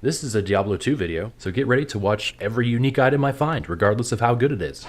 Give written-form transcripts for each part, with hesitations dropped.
This is a Diablo 2 video, so get ready to watch every unique item I find, regardless of how good it is.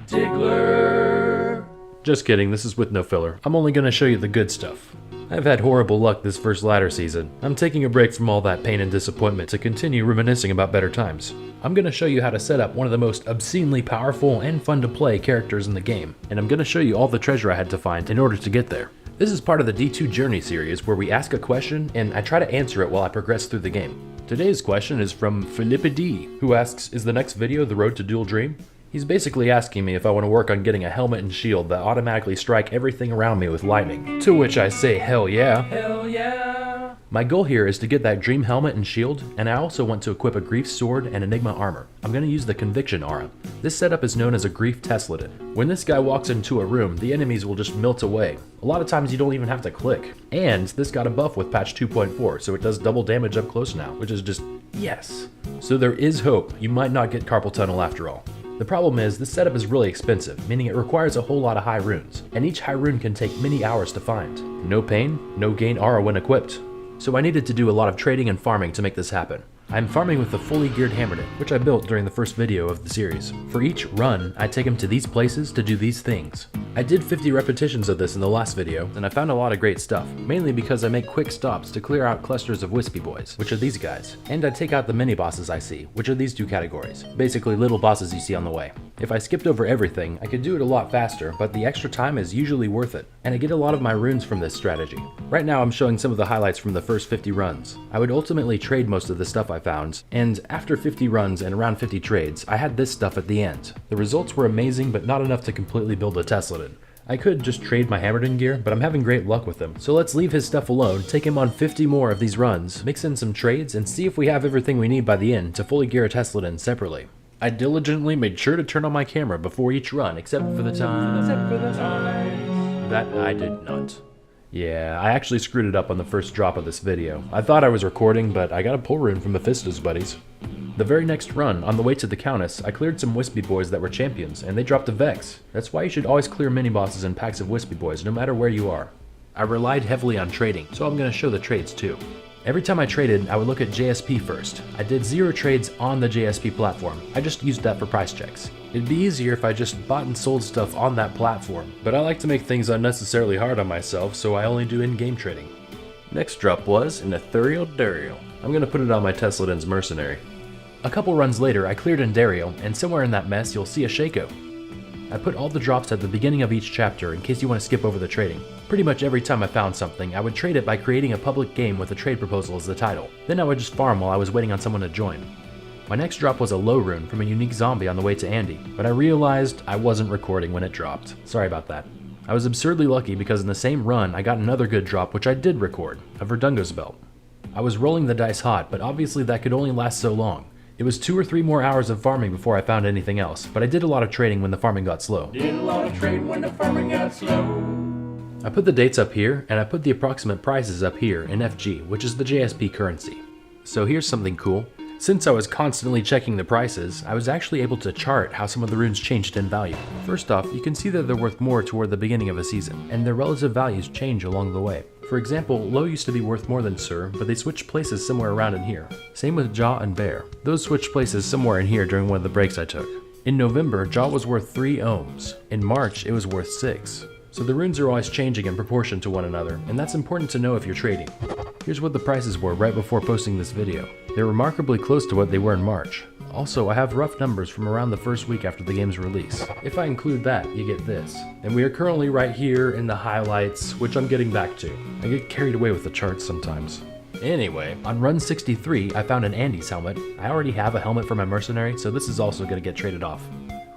Diggler! Just kidding, this is WithNoFiller. I'm only gonna show you the good stuff. I've had horrible luck this first ladder season. I'm taking a break from all that pain and disappointment to continue reminiscing about better times. I'm gonna show you how to set up one of the most obscenely powerful and fun to play characters in the game, and I'm gonna show you all the treasure I had to find in order to get there. This is part of the D2 Journey series where we ask a question and I try to answer it while I progress through the game. Today's question is from Philippa D, who asks, is the next video the road to dual dream? He's basically asking me if I want to work on getting a helmet and shield that automatically strike everything around me with lightning. To which I say, hell yeah. Hell yeah. My goal here is to get that dream helmet and shield, and I also want to equip a grief sword and enigma armor. I'm going to use the conviction aura. This setup is known as a grief Tesladin. When this guy walks into a room, the enemies will just melt away. A lot of times you don't even have to click. And this got a buff with patch 2.4, so it does double damage up close now, which is just yes. So there is hope. You might not get carpal tunnel after all. The problem is, this setup is really expensive, meaning it requires a whole lot of high runes, and each high rune can take many hours to find. No pain, no gain aura when equipped. So I needed to do a lot of trading and farming to make this happen. I'm farming with the fully geared Hammerton, which I built during the first video of the series. For each run, I take him to these places to do these things. I did 50 repetitions of this in the last video, and I found a lot of great stuff, mainly because I make quick stops to clear out clusters of wispy boys, which are these guys, and I take out the mini bosses I see, which are these two categories, basically little bosses you see on the way. If I skipped over everything, I could do it a lot faster, but the extra time is usually worth it, and I get a lot of my runes from this strategy. Right now I'm showing some of the highlights from the first 50 runs. I would ultimately trade most of the stuff I found, and after 50 runs and around 50 trades, I had this stuff at the end. The results were amazing, but not enough to completely build a Tesladin. I could just trade my Hammerton gear, but I'm having great luck with him. So let's leave his stuff alone, take him on 50 more of these runs, mix in some trades, and see if we have everything we need by the end to fully gear a Tesladin separately. I diligently made sure to turn on my camera before each run, except for the time that I did not. Yeah, I actually screwed it up on the first drop of this video. I thought I was recording, but I got a pull rune from Mephisto's buddies. The very next run, on the way to the Countess, I cleared some wispy boys that were champions, and they dropped a Vex. That's why you should always clear mini-bosses and packs of wispy boys, no matter where you are. I relied heavily on trading, so I'm going to show the trades too. Every time I traded, I would look at JSP first. I did 0 trades on the JSP platform. I just used that for price checks. It'd be easier if I just bought and sold stuff on that platform, but I like to make things unnecessarily hard on myself, so I only do in-game trading. Next drop was an Ethereal Duriel. I'm going to put it on my Tesladin's Mercenary. A couple runs later, I cleared Duriel, and somewhere in that mess you'll see a Shako. I put all the drops at the beginning of each chapter in case you want to skip over the trading. Pretty much every time I found something, I would trade it by creating a public game with a trade proposal as the title. Then I would just farm while I was waiting on someone to join. My next drop was a low rune from a unique zombie on the way to Andy, but I realized I wasn't recording when it dropped. Sorry about that. I was absurdly lucky because in the same run I got another good drop which I did record, a Verdungo's belt. I was rolling the dice hot, but obviously that could only last so long. It was 2 or 3 more hours of farming before I found anything else, but I did a lot of trading when the farming got slow. I put the dates up here, and I put the approximate prices up here in FG, which is the JSP currency. So here's something cool. Since I was constantly checking the prices, I was actually able to chart how some of the runes changed in value. First off, you can see that they're worth more toward the beginning of a season, and their relative values change along the way. For example, Low used to be worth more than Sir, but they switched places somewhere around in here. Same with Jaw and Bear. Those switched places somewhere in here during one of the breaks I took. In November, Jaw was worth 3 ohms. In March, it was worth 6. So the runes are always changing in proportion to one another, and that's important to know if you're trading. Here's what the prices were right before posting this video. They're remarkably close to what they were in March. Also, I have rough numbers from around the first week after the game's release. If I include that, you get this. And we are currently right here in the highlights, which I'm getting back to. I get carried away with the charts sometimes. Anyway, on run 63, I found an Andy's helmet. I already have a helmet for my Mercenary, so this is also going to get traded off.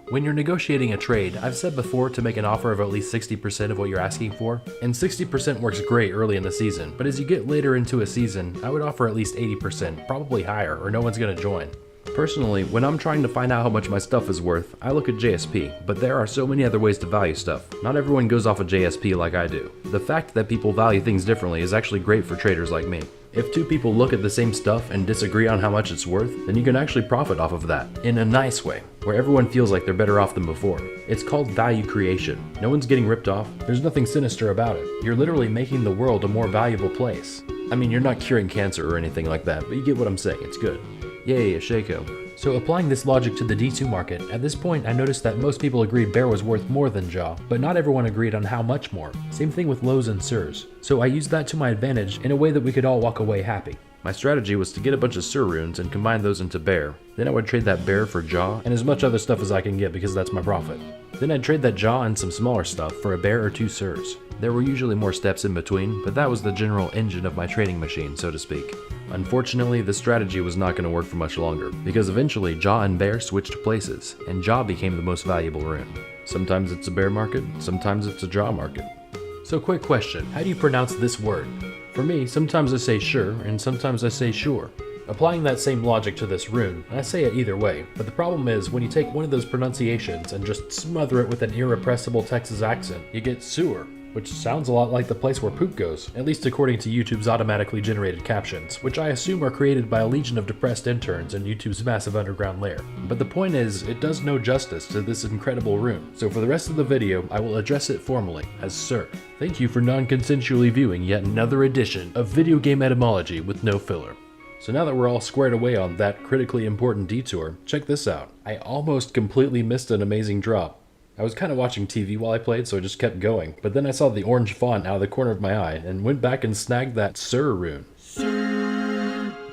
When you're negotiating a trade, I've said before to make an offer of at least 60% of what you're asking for, and 60% works great early in the season, but as you get later into a season, I would offer at least 80%, probably higher, or no one's going to join. Personally, when I'm trying to find out how much my stuff is worth, I look at JSP, but there are so many other ways to value stuff. Not everyone goes off of JSP like I do. The fact that people value things differently is actually great for traders like me. If 2 people look at the same stuff and disagree on how much it's worth, then you can actually profit off of that, in a nice way, where everyone feels like they're better off than before. It's called value creation. No one's getting ripped off, there's nothing sinister about it. You're literally making the world a more valuable place. I mean, you're not curing cancer or anything like that, but you get what I'm saying, it's good. Yay, a Shako. So applying this logic to the D2 market, at this point I noticed that most people agreed bear was worth more than jaw, but not everyone agreed on how much more. Same thing with lows and sirs. So I used that to my advantage in a way that we could all walk away happy. My strategy was to get a bunch of Sir runes and combine those into bear. Then I would trade that bear for jaw and as much other stuff as I can get because that's my profit. Then I'd trade that jaw and some smaller stuff for a bear or 2 Sirs. There were usually more steps in between, but that was the general engine of my trading machine, so to speak. Unfortunately, this strategy was not going to work for much longer, because eventually jaw and bear switched places, and jaw became the most valuable rune. Sometimes it's a bear market, sometimes it's a jaw market. So quick question, how do you pronounce this word? For me, sometimes I say sure, and sometimes I say sure. Applying that same logic to this rune, I say it either way, but the problem is when you take one of those pronunciations and just smother it with an irrepressible Texas accent, you get sewer, which sounds a lot like the place where poop goes, at least according to YouTube's automatically generated captions, which I assume are created by a legion of depressed interns in YouTube's massive underground lair. But the point is, it does no justice to this incredible rune, so for the rest of the video, I will address it formally as Sir. Thank you for non-consensually viewing yet another edition of Video Game Etymology with no filler. So now that we're all squared away on that critically important detour, check this out. I almost completely missed an amazing drop. I was kind of watching TV while I played, so I just kept going, but then I saw the orange font out of the corner of my eye and went back and snagged that Sir rune.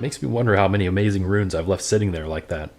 Makes me wonder how many amazing runes I've left sitting there like that.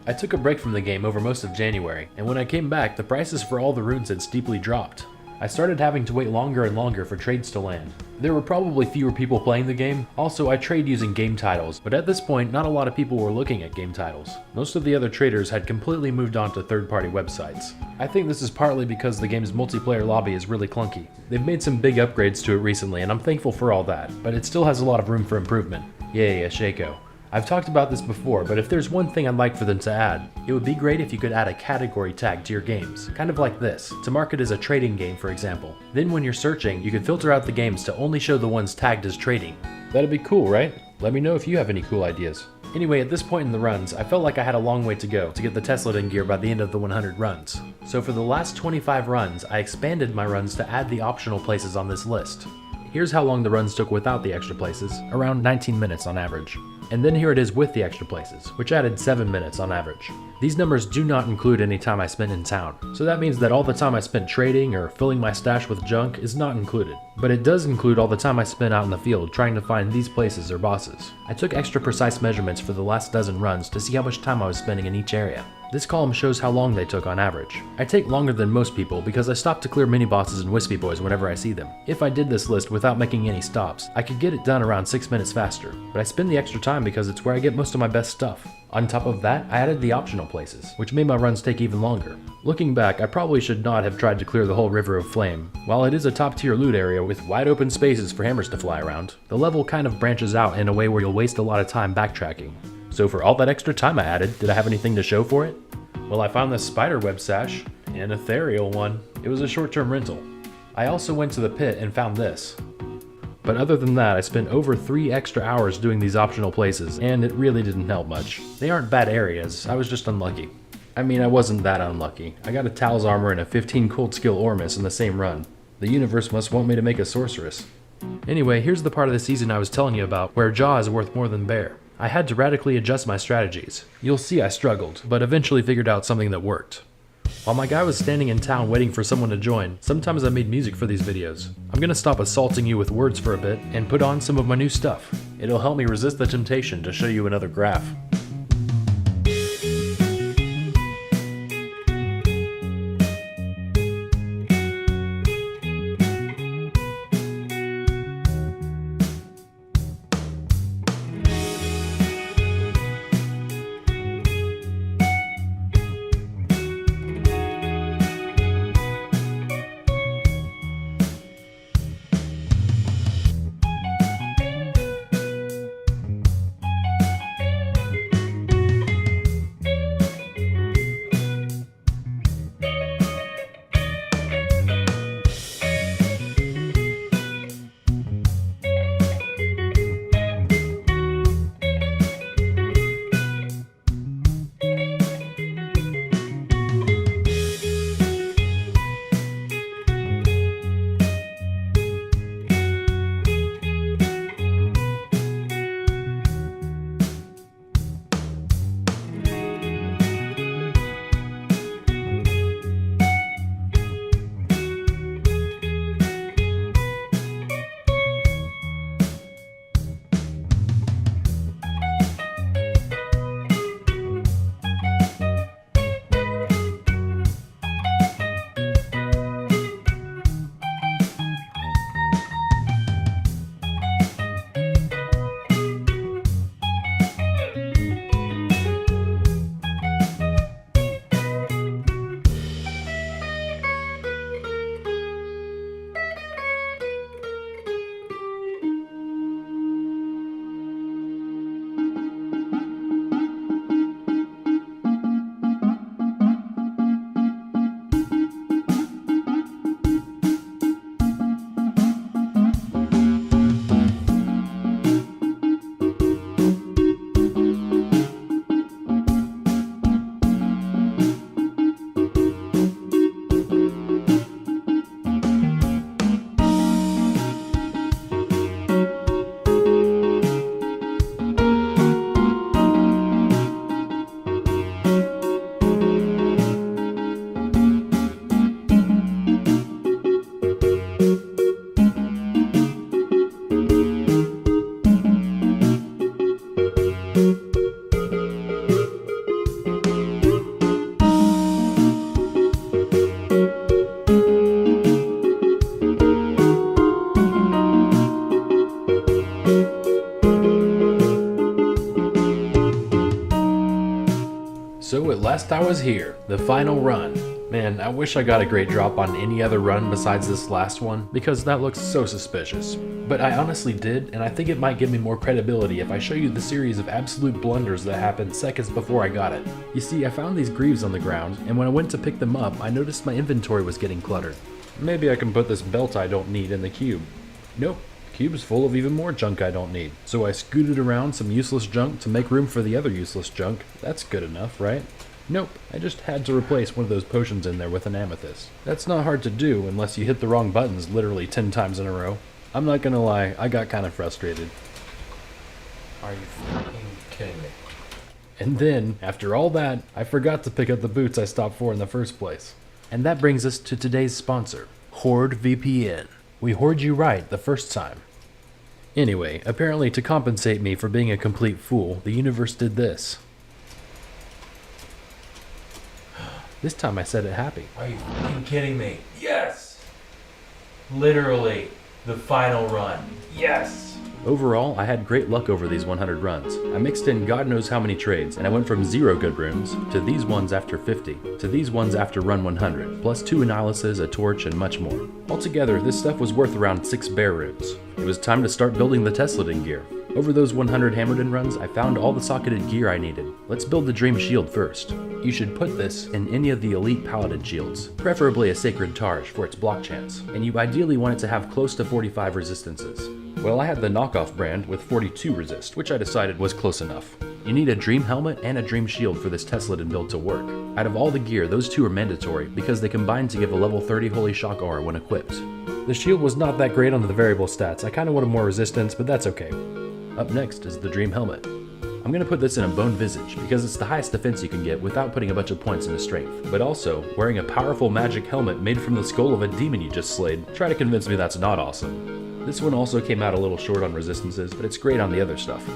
I took a break from the game over most of January, and when I came back, the prices for all the runes had steeply dropped. I started having to wait longer and longer for trades to land. There were probably fewer people playing the game. Also, I trade using game titles, but at this point, not a lot of people were looking at game titles. Most of the other traders had completely moved on to third-party websites. I think this is partly because the game's multiplayer lobby is really clunky. They've made some big upgrades to it recently, and I'm thankful for all that, but it still has a lot of room for improvement. Yay, a Shako. I've talked about this before, but if there's one thing I'd like for them to add, it would be great if you could add a category tag to your games, kind of like this, to mark it as a trading game, for example. Then when you're searching, you could filter out the games to only show the ones tagged as trading. That'd be cool, right? Let me know if you have any cool ideas. Anyway, at this point in the runs, I felt like I had a long way to go to get the Tesladin gear by the end of the 100 runs. So for the last 25 runs, I expanded my runs to add the optional places on this list. Here's how long the runs took without the extra places, around 19 minutes on average. And then here it is with the extra places, which added 7 minutes on average. These numbers do not include any time I spent in town, so that means that all the time I spent trading or filling my stash with junk is not included. But it does include all the time I spent out in the field trying to find these places or bosses. I took extra precise measurements for the last dozen runs to see how much time I was spending in each area. This column shows how long they took on average. I take longer than most people because I stop to clear mini-bosses and wispy boys whenever I see them. If I did this list without making any stops, I could get it done around 6 minutes faster, but I spend the extra time because it's where I get most of my best stuff. On top of that, I added the optional places, which made my runs take even longer. Looking back, I probably should not have tried to clear the whole River of Flame. While it is a top tier loot area with wide open spaces for hammers to fly around, the level kind of branches out in a way where you'll waste a lot of time backtracking. So for all that extra time I added, did I have anything to show for it? Well, I found this spider web sash, an ethereal one. It was a short-term rental. I also went to the pit and found this. But other than that, I spent over 3 extra hours doing these optional places, and it really didn't help much. They aren't bad areas, I was just unlucky. I mean, I wasn't that unlucky. I got a Tal's armor and a 15 cold skill Ormus in the same run. The universe must want me to make a sorceress. Anyway, here's the part of the season I was telling you about, where Jaw is worth more than Bear. I had to radically adjust my strategies. You'll see I struggled, but eventually figured out something that worked. While my guy was standing in town waiting for someone to join, sometimes I made music for these videos. I'm gonna stop assaulting you with words for a bit and put on some of my new stuff. It'll help me resist the temptation to show you another graph. So at last I was here, the final run. Man, I wish I got a great drop on any other run besides this last one, because that looks so suspicious. But I honestly did, and I think it might give me more credibility if I show you the series of absolute blunders that happened seconds before I got it. You see, I found these greaves on the ground, and when I went to pick them up, I noticed my inventory was getting cluttered. Maybe I can put this belt I don't need in the cube. Nope. The cube's full of even more junk I don't need. So I scooted around some useless junk to make room for the other useless junk. That's good enough, right? Nope, I just had to replace one of those potions in there with an amethyst. That's not hard to do unless you hit the wrong buttons literally 10 times in a row. I'm not gonna lie, I got kinda frustrated. Are you fucking kidding me? And then, after all that, I forgot to pick up the boots I stopped for in the first place. And that brings us to today's sponsor, Horde VPN. We hoard you right the first time. Anyway, apparently to compensate me for being a complete fool, the universe did this. This time I said it happy. Are you fucking kidding me? Yes! Literally, the final run. Yes! Overall, I had great luck over these 100 runs. I mixed in God knows how many trades, and I went from 0 good runes, to these ones after 50, to these ones after run 100, plus 2 analyses, a torch, and much more. Altogether, this stuff was worth around 6 bear runes. It was time to start building the Tesladin gear. Over those 100 Hammerden runs, I found all the socketed gear I needed. Let's build the Dream Shield first. You should put this in any of the elite Paladin shields, preferably a Sacred Targe for its block chance, and you ideally want it to have close to 45 resistances. Well, I had the knockoff brand with 42 resist, which I decided was close enough. You need a Dream Helmet and a Dream Shield for this Tesladin build to work. Out of all the gear, those two are mandatory because they combine to give a level 30 Holy Shock aura when equipped. The shield was not that great on the variable stats, I kinda wanted more resistance, but that's okay. Up next is the Dream Helmet. I'm going to put this in a Bone Visage because it's the highest defense you can get without putting a bunch of points into strength. But also, wearing a powerful magic helmet made from the skull of a demon you just slayed, try to convince me that's not awesome. This one also came out a little short on resistances, but it's great on the other stuff.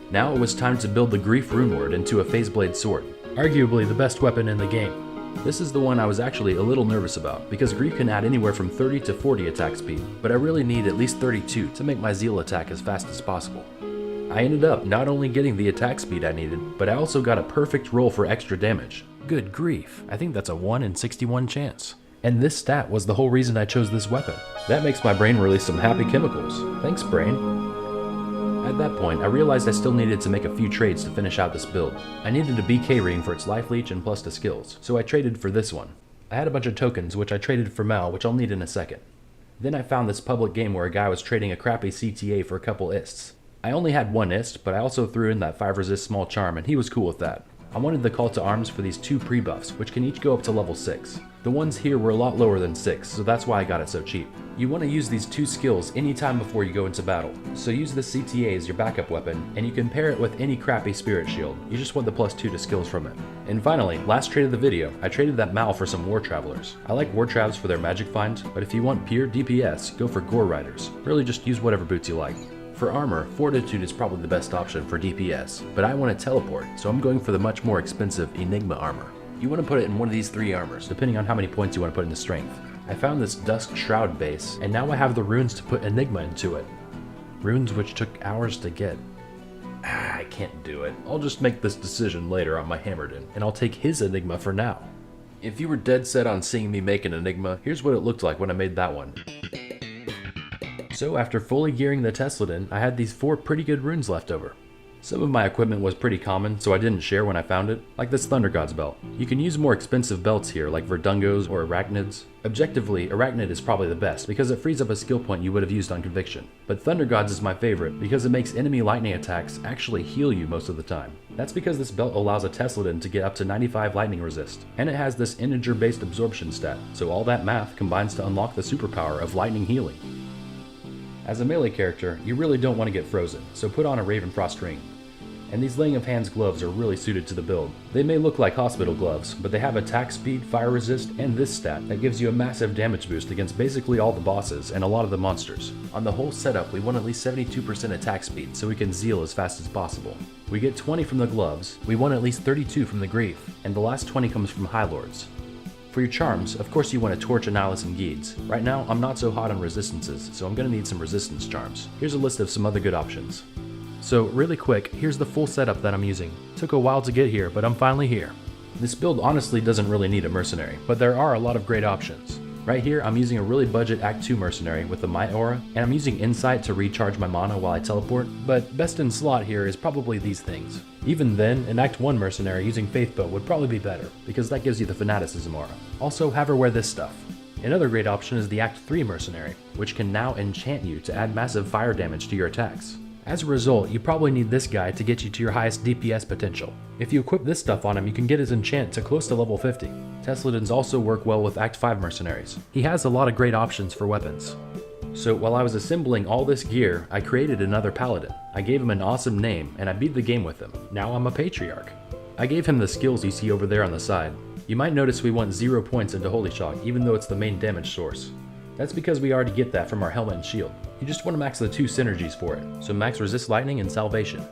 Now it was time to build the Grief Rune Word into a Phase Blade Sword, arguably the best weapon in the game. This is the one I was actually a little nervous about, because Grief can add anywhere from 30 to 40 attack speed, but I really need at least 32 to make my Zeal attack as fast as possible. I ended up not only getting the attack speed I needed, but I also got a perfect roll for extra damage. Good grief, I think that's a 1 in 61 chance. And this stat was the whole reason I chose this weapon. That makes my brain release some happy chemicals. Thanks, brain. At that point, I realized I still needed to make a few trades to finish out this build. I needed a BK ring for its life leech and plus to skills, so I traded for this one. I had a bunch of tokens, which I traded for Mal, which I'll need in a second. Then I found this public game where a guy was trading a crappy CTA for a couple ists. I only had one ist, but I also threw in that 5 resist small charm, and he was cool with that. I wanted the call to arms for these 2 pre-buffs, which can each go up to level 6. The ones here were a lot lower than 6, so that's why I got it so cheap. You want to use these 2 skills anytime before you go into battle, so use the CTA as your backup weapon, and you can pair it with any crappy spirit shield. You just want the +2 to skills from it. And finally, last trade of the video, I traded that Mal for some War Travelers. I like War Travs for their magic find, but if you want pure DPS, go for Gore Riders. Really just use whatever boots you like. For armor, Fortitude is probably the best option for DPS, but I want to teleport, so I'm going for the much more expensive Enigma armor. You want to put it in one of these 3 armors, depending on how many points you want to put into strength. I found this Dusk Shroud base, and now I have the runes to put Enigma into it. Runes which took hours to get. I can't do it. I'll just make this decision later on my Hammerden, and I'll take his Enigma for now. If you were dead set on seeing me make an Enigma, here's what it looked like when I made that one. So after fully gearing the Tesladin, I had these 4 pretty good runes left over. Some of my equipment was pretty common, so I didn't share when I found it, like this Thunder God's belt. You can use more expensive belts here, like Verdungos or Arachnids. Objectively, Arachnid is probably the best, because it frees up a skill point you would have used on Conviction. But Thunder God's is my favorite, because it makes enemy lightning attacks actually heal you most of the time. That's because this belt allows a Tesladin to get up to 95 lightning resist, and it has this integer-based absorption stat, so all that math combines to unlock the superpower of lightning healing. As a melee character, you really don't want to get frozen, so put on a Ravenfrost ring. And these Laying of Hands gloves are really suited to the build. They may look like hospital gloves, but they have attack speed, fire resist, and this stat that gives you a massive damage boost against basically all the bosses and a lot of the monsters. On the whole setup, we want at least 72% attack speed so we can zeal as fast as possible. We get 20 from the gloves, we want at least 32 from the Grief, and the last 20 comes from High Lords. For your charms, of course you want to Torch, Annihilus, and Guides. Right now, I'm not so hot on resistances, so I'm going to need some resistance charms. Here's a list of some other good options. So really quick, here's the full setup that I'm using. Took a while to get here, but I'm finally here. This build honestly doesn't really need a Mercenary, but there are a lot of great options. Right here, I'm using a really budget Act 2 Mercenary with the Might Aura, and I'm using Insight to recharge my mana while I teleport, but best in slot here is probably these things. Even then, an Act 1 Mercenary using Faith Bow would probably be better, because that gives you the Fanaticism aura. Also, have her wear this stuff. Another great option is the Act 3 Mercenary, which can now enchant you to add massive fire damage to your attacks. As a result, you probably need this guy to get you to your highest DPS potential. If you equip this stuff on him, you can get his enchant to close to level 50. Tesladins also work well with Act 5 Mercenaries. He has a lot of great options for weapons. So while I was assembling all this gear, I created another paladin. I gave him an awesome name, and I beat the game with him. Now I'm a patriarch. I gave him the skills you see over there on the side. You might notice we want 0 points into Holy Shock, even though it's the main damage source. That's because we already get that from our helmet and shield. You just want to max the 2 synergies for it, so max Resist Lightning and Salvation.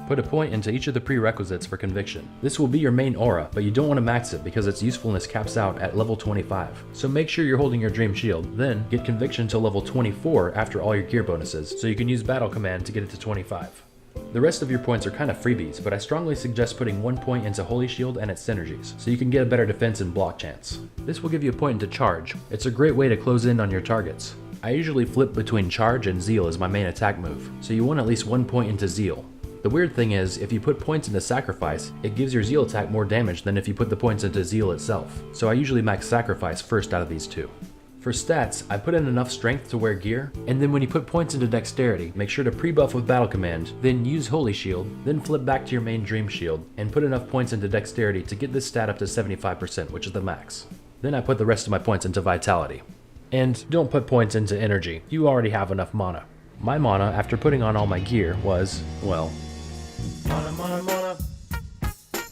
Put a point into each of the prerequisites for Conviction. This will be your main aura, but you don't want to max it because its usefulness caps out at level 25. So make sure you're holding your Dream Shield, then get Conviction to level 24 after all your gear bonuses, so you can use Battle Command to get it to 25. The rest of your points are kind of freebies, but I strongly suggest putting 1 point into Holy Shield and its synergies, so you can get a better defense and block chance. This will give you a point into Charge. It's a great way to close in on your targets. I usually flip between Charge and Zeal as my main attack move, so you want at least 1 point into Zeal. The weird thing is, if you put points into Sacrifice, it gives your Zeal attack more damage than if you put the points into Zeal itself, so I usually max Sacrifice first out of these two. For stats, I put in enough strength to wear gear, and then when you put points into Dexterity, make sure to pre-buff with Battle Command, then use Holy Shield, then flip back to your main Dream Shield, and put enough points into Dexterity to get this stat up to 75%, which is the max. Then I put the rest of my points into Vitality. And don't put points into Energy, you already have enough mana. My mana, after putting on all my gear, was, well... Mana.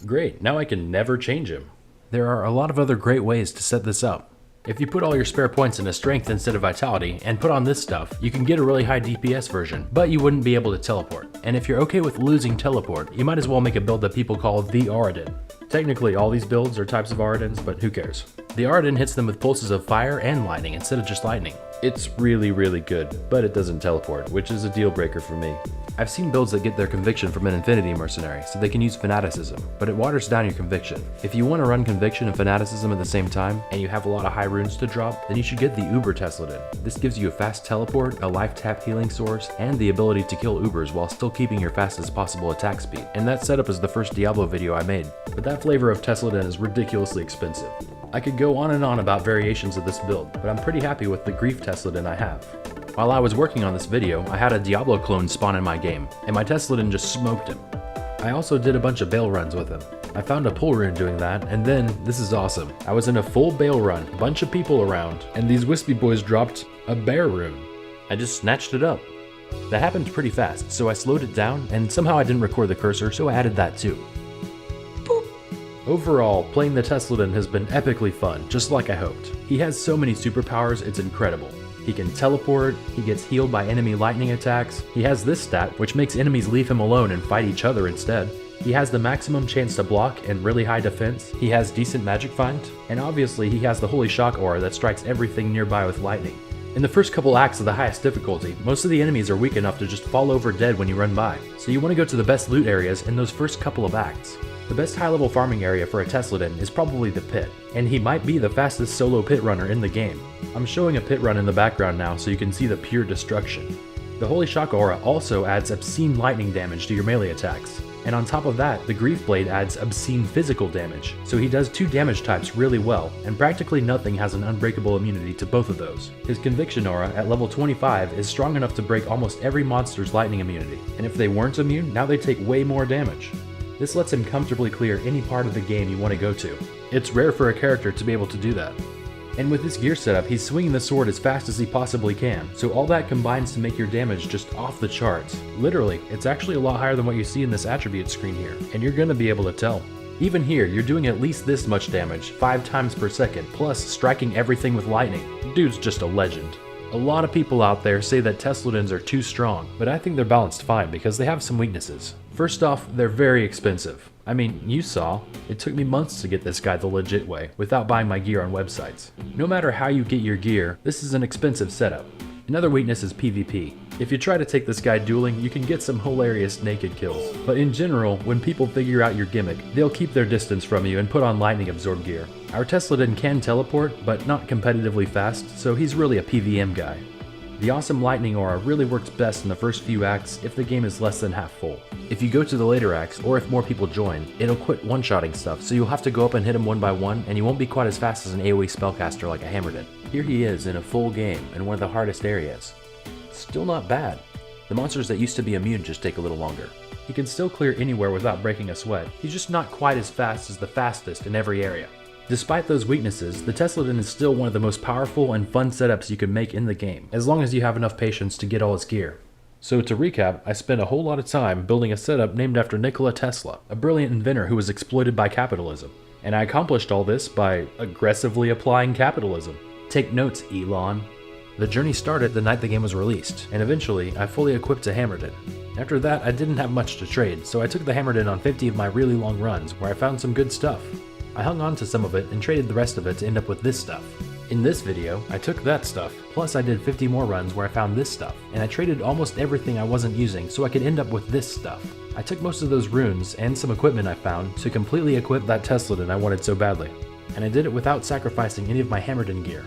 Great, now I can never change him. There are a lot of other great ways to set this up. If you put all your spare points into Strength instead of Vitality, and put on this stuff, you can get a really high DPS version, but you wouldn't be able to teleport. And if you're okay with losing teleport, you might as well make a build that people call the Auradin. Technically, all these builds are types of Auradins, but who cares? The Auradin hits them with pulses of fire and lightning instead of just lightning. It's really good, but it doesn't teleport, which is a deal breaker for me. I've seen builds that get their Conviction from an Infinity Mercenary, so they can use Fanaticism, but it waters down your Conviction. If you want to run Conviction and Fanaticism at the same time, and you have a lot of high runes to drop, then you should get the Uber Tesladin. This gives you a fast teleport, a life tap healing source, and the ability to kill Ubers while still keeping your fastest possible attack speed. And that setup is the first Diablo video I made, but that flavor of Tesladin is ridiculously expensive. I could go on and on about variations of this build, but I'm pretty happy with the Grief Tesladin I have. While I was working on this video, I had a Diablo clone spawn in my game, and my Tesladin just smoked him. I also did a bunch of Bale runs with him. I found a pull rune doing that, and then, this is awesome, I was in a full Bale run, bunch of people around, and these wispy boys dropped a bear rune. I just snatched it up. That happened pretty fast, so I slowed it down, and somehow I didn't record the cursor, so I added that too. Boop. Overall, playing the Tesladin has been epically fun, just like I hoped. He has so many superpowers, it's incredible. He can teleport, he gets healed by enemy lightning attacks, he has this stat which makes enemies leave him alone and fight each other instead. He has the maximum chance to block and really high defense, he has decent magic find, and obviously he has the Holy Shock aura that strikes everything nearby with lightning. In the first couple acts of the highest difficulty, most of the enemies are weak enough to just fall over dead when you run by, so you want to go to the best loot areas in those first couple of acts. The best high-level farming area for a Tesladin is probably the pit, and he might be the fastest solo pit runner in the game. I'm showing a pit run in the background now so you can see the pure destruction. The Holy Shock aura also adds obscene lightning damage to your melee attacks, and on top of that, the Grief Blade adds obscene physical damage, so he does 2 damage types really well, and practically nothing has an unbreakable immunity to both of those. His Conviction aura at level 25 is strong enough to break almost every monster's lightning immunity, and if they weren't immune, now they take way more damage. This lets him comfortably clear any part of the game you want to go to. It's rare for a character to be able to do that. And with this gear setup, he's swinging the sword as fast as he possibly can, so all that combines to make your damage just off the charts. Literally, it's actually a lot higher than what you see in this attribute screen here, and you're gonna be able to tell. Even here, you're doing at least this much damage, 5 times per second, plus striking everything with lightning. Dude's just a legend. A lot of people out there say that Tesladins are too strong, but I think they're balanced fine because they have some weaknesses. First off, they're very expensive. I mean, you saw, it took me months to get this guy the legit way, without buying my gear on websites. No matter how you get your gear, this is an expensive setup. Another weakness is PvP. If you try to take this guy dueling, you can get some hilarious naked kills. But in general, when people figure out your gimmick, they'll keep their distance from you and put on lightning absorb gear. Our Tesladin can teleport, but not competitively fast, so he's really a PVM guy. The awesome lightning aura really works best in the first few acts if the game is less than half full. If you go to the later acts, or if more people join, it'll quit one-shotting stuff, so you'll have to go up and hit him one by one, and you won't be quite as fast as an AoE spellcaster like a hammer did. Here he is in a full game, in one of the hardest areas. Still not bad. The monsters that used to be immune just take a little longer. He can still clear anywhere without breaking a sweat, he's just not quite as fast as the fastest in every area. Despite those weaknesses, the Tesladin is still one of the most powerful and fun setups you can make in the game, as long as you have enough patience to get all his gear. So to recap, I spent a whole lot of time building a setup named after Nikola Tesla, a brilliant inventor who was exploited by capitalism. And I accomplished all this by aggressively applying capitalism. Take notes, Elon. The journey started the night the game was released, and eventually I fully equipped a Hammerdin. After that, I didn't have much to trade, so I took the Hammerdin on 50 of my really long runs where I found some good stuff. I hung on to some of it and traded the rest of it to end up with this stuff. In this video, I took that stuff, plus I did 50 more runs where I found this stuff, and I traded almost everything I wasn't using so I could end up with this stuff. I took most of those runes and some equipment I found to completely equip that Tesladin I wanted so badly, and I did it without sacrificing any of my Hammerdin gear.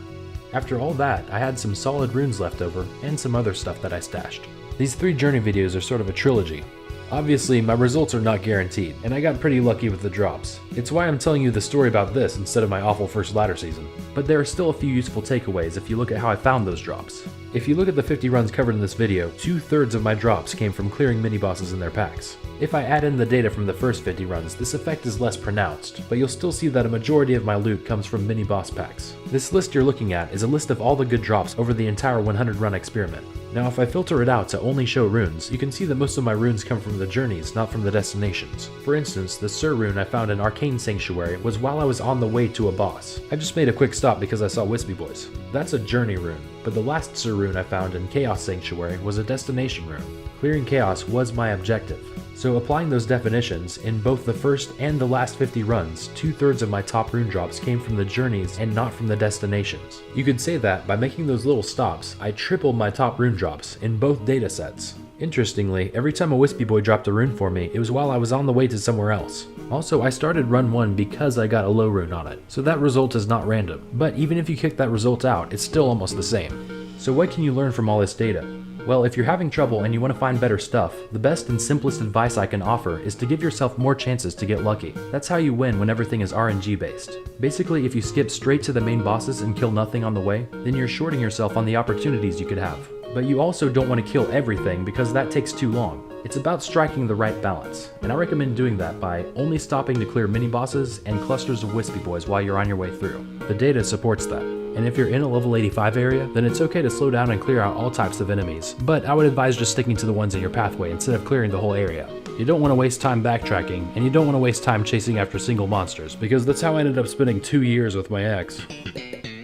After all that, I had some solid runes left over and some other stuff that I stashed. These 3 journey videos are sort of a trilogy. Obviously, my results are not guaranteed, and I got pretty lucky with the drops. It's why I'm telling you the story about this instead of my awful first ladder season. But there are still a few useful takeaways if you look at how I found those drops. If you look at the 50 runs covered in this video, 2/3 of my drops came from clearing mini-bosses in their packs. If I add in the data from the first 50 runs, this effect is less pronounced, but you'll still see that a majority of my loot comes from mini-boss packs. This list you're looking at is a list of all the good drops over the entire 100 run experiment. Now if I filter it out to only show runes, you can see that most of my runes come from the journeys, not from the destinations. For instance, the Sir rune I found in Arcane Sanctuary was while I was on the way to a boss. I just made a quick stop because I saw Wispy Boys. That's a journey rune, but the last Sir rune I found in Chaos Sanctuary was a destination rune. Clearing Chaos was my objective. So applying those definitions, in both the first and the last 50 runs, 2/3 of my top rune drops came from the journeys and not from the destinations. You could say that by making those little stops, I tripled my top rune drops in both data sets. Interestingly, every time a Wispy Boy dropped a rune for me, it was while I was on the way to somewhere else. Also, I started run 1 because I got a low rune on it, so that result is not random. But even if you kick that result out, it's still almost the same. So what can you learn from all this data? Well, if you're having trouble and you want to find better stuff, the best and simplest advice I can offer is to give yourself more chances to get lucky. That's how you win when everything is RNG based. Basically, if you skip straight to the main bosses and kill nothing on the way, then you're shorting yourself on the opportunities you could have. But you also don't want to kill everything because that takes too long. It's about striking the right balance, and I recommend doing that by only stopping to clear mini-bosses and clusters of Wispy Boys while you're on your way through. The data supports that. And if you're in a level 85 area, then it's okay to slow down and clear out all types of enemies, but I would advise just sticking to the ones in your pathway instead of clearing the whole area. You don't want to waste time backtracking, and you don't want to waste time chasing after single monsters, because that's how I ended up spending 2 years with my ex.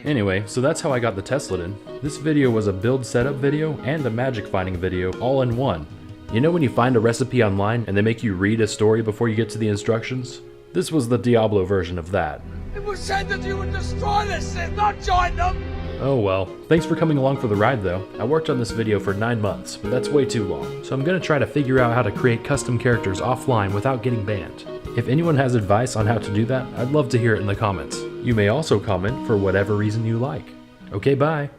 Anyway, so that's how I got the Tesladin. This video was a build setup video and a magic finding video all in one. You know when you find a recipe online and they make you read a story before you get to the instructions? This was the Diablo version of that. It was said that you would destroy this and not join them! Oh well, thanks for coming along for the ride though. I worked on this video for 9 months, but that's way too long. So I'm gonna try to figure out how to create custom characters offline without getting banned. If anyone has advice on how to do that, I'd love to hear it in the comments. You may also comment for whatever reason you like. Okay, bye!